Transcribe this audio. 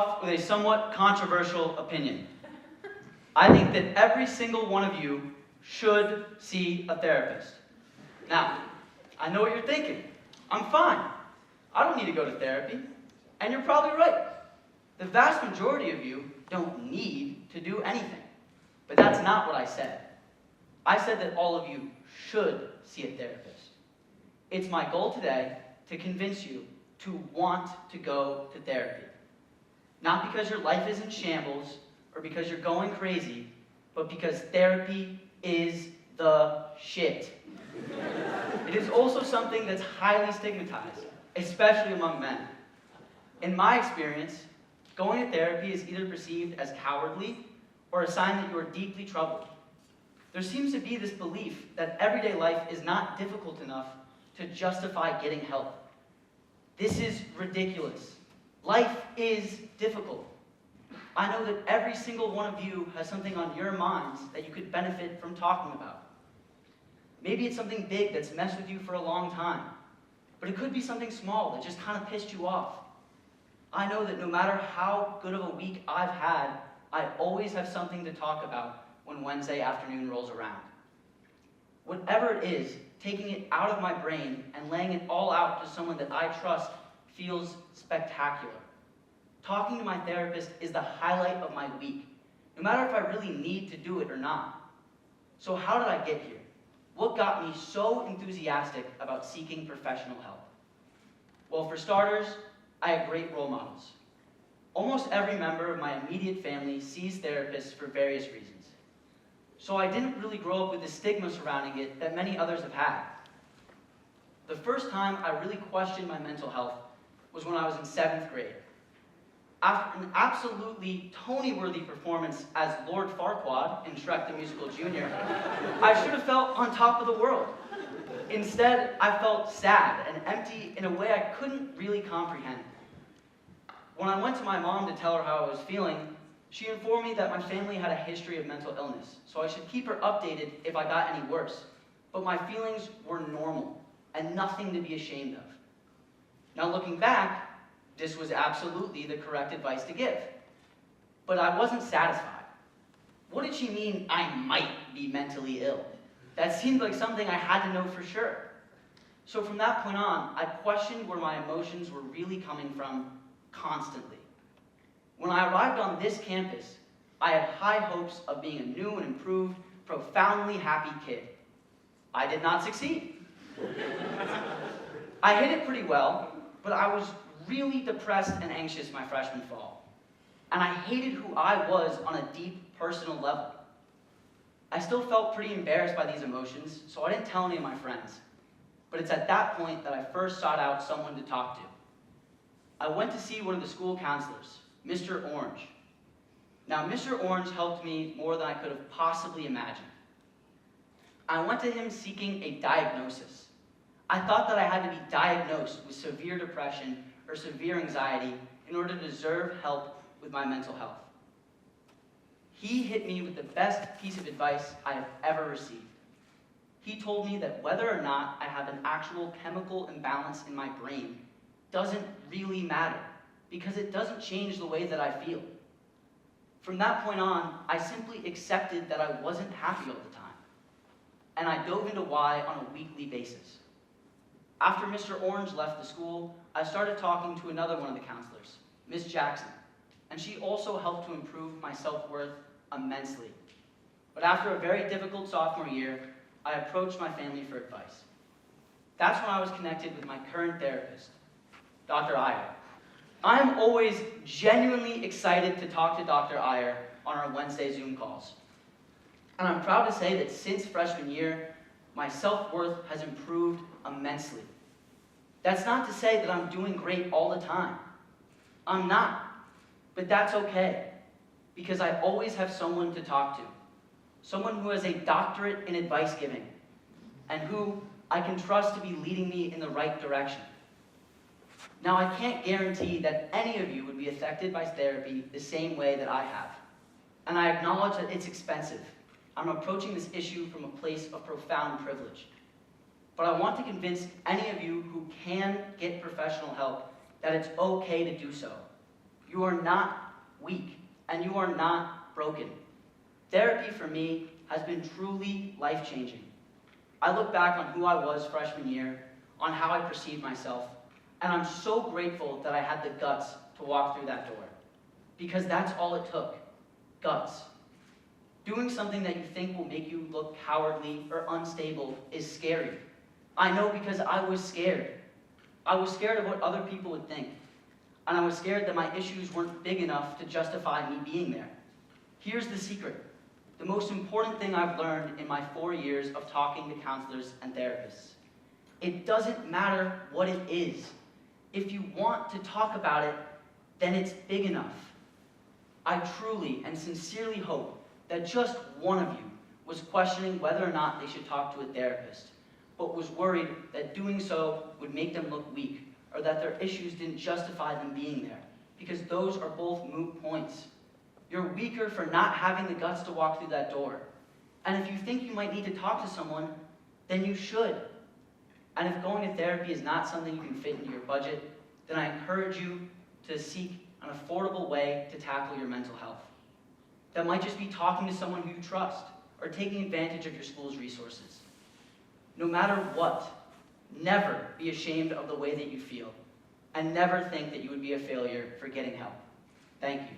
off with a somewhat controversial opinion. I think that every single one of you should see a therapist. Now, I know what you're thinking. I'm fine. I don't need to go to therapy. And you're probably right. The vast majority of you don't need to do anything. But that's not what I said. I said that all of you should see a therapist. It's my goal today to convince you to want to go to therapy. Not because your life is in shambles or because you're going crazy, but because therapy is the shit. It is also something that's highly stigmatized, especially among men. In my experience, going to therapy is either perceived as cowardly or a sign that you are deeply troubled. There seems to be this belief that everyday life is not difficult enough to justify getting help. This is ridiculous. Life is difficult. I know that every single one of you has something on your minds that you could benefit from talking about. Maybe it's something big that's messed with you for a long time, but it could be something small that just kind of pissed you off. I know that no matter how good of a week I've had, I always have something to talk about when Wednesday afternoon rolls around. Whatever it is, taking it out of my brain and laying it all out to someone that I trust feels spectacular. Talking to my therapist is the highlight of my week, no matter if I really need to do it or not. So how did I get here? What got me so enthusiastic about seeking professional help? Well, for starters, I have great role models. Almost every member of my immediate family sees therapists for various reasons. So I didn't really grow up with the stigma surrounding it that many others have had. The first time I really questioned my mental health was when I was in 7th grade. After an absolutely Tony-worthy performance as Lord Farquaad in Shrek the Musical Jr., I should have felt on top of the world. Instead, I felt sad and empty in a way I couldn't really comprehend. When I went to my mom to tell her how I was feeling, she informed me that my family had a history of mental illness, so I should keep her updated if I got any worse. But my feelings were normal and nothing to be ashamed of. Now looking back, this was absolutely the correct advice to give. But I wasn't satisfied. What did she mean I might be mentally ill? That seemed like something I had to know for sure. So from that point on, I questioned where my emotions were really coming from constantly. When I arrived on this campus, I had high hopes of being a new and improved, profoundly happy kid. I did not succeed. I hit it pretty well, but I was really depressed and anxious my freshman fall. And I hated who I was on a deep personal level. I still felt pretty embarrassed by these emotions, so I didn't tell any of my friends. But it's at that point that I first sought out someone to talk to. I went to see one of the school counselors, Mr. Orange. Now, Mr. Orange helped me more than I could have possibly imagined. I went to him seeking a diagnosis. I thought that I had to be diagnosed with severe depression or severe anxiety in order to deserve help with my mental health. He hit me with the best piece of advice I have ever received. He told me that whether or not I have an actual chemical imbalance in my brain doesn't really matter, because it doesn't change the way that I feel. From that point on, I simply accepted that I wasn't happy all the time, and I dove into why on a weekly basis. After Mr. Orange left the school, I started talking to another one of the counselors, Ms. Jackson, and she also helped to improve my self-worth immensely. But after a very difficult sophomore year, I approached my family for advice. That's when I was connected with my current therapist, Dr. Iyer. I'm always genuinely excited to talk to Dr. Iyer on our Wednesday Zoom calls. And I'm proud to say that since freshman year, my self-worth has improved immensely. That's not to say that I'm doing great all the time. I'm not. But that's okay, because I always have someone to talk to. Someone who has a doctorate in advice giving, and who I can trust to be leading me in the right direction. Now, I can't guarantee that any of you would be affected by therapy the same way that I have. And I acknowledge that it's expensive. I'm approaching this issue from a place of profound privilege. But I want to convince any of you who can get professional help that it's okay to do so. You are not weak, and you are not broken. Therapy for me has been truly life-changing. I look back on who I was freshman year, on how I perceived myself, and I'm so grateful that I had the guts to walk through that door. Because that's all it took, guts. Doing something that you think will make you look cowardly or unstable is scary. I know because I was scared. I was scared of what other people would think. And I was scared that my issues weren't big enough to justify me being there. Here's the secret. The most important thing I've learned in my 4 years of talking to counselors and therapists. It doesn't matter what it is. If you want to talk about it, then it's big enough. I truly and sincerely hope that just one of you was questioning whether or not they should talk to a therapist, but was worried that doing so would make them look weak, or that their issues didn't justify them being there, because those are both moot points. You're weaker for not having the guts to walk through that door. And if you think you might need to talk to someone, then you should. And if going to therapy is not something you can fit into your budget, then I encourage you to seek an affordable way to tackle your mental health. That might just be talking to someone who you trust, or taking advantage of your school's resources. No matter what, never be ashamed of the way that you feel, and never think that you would be a failure for getting help. Thank you.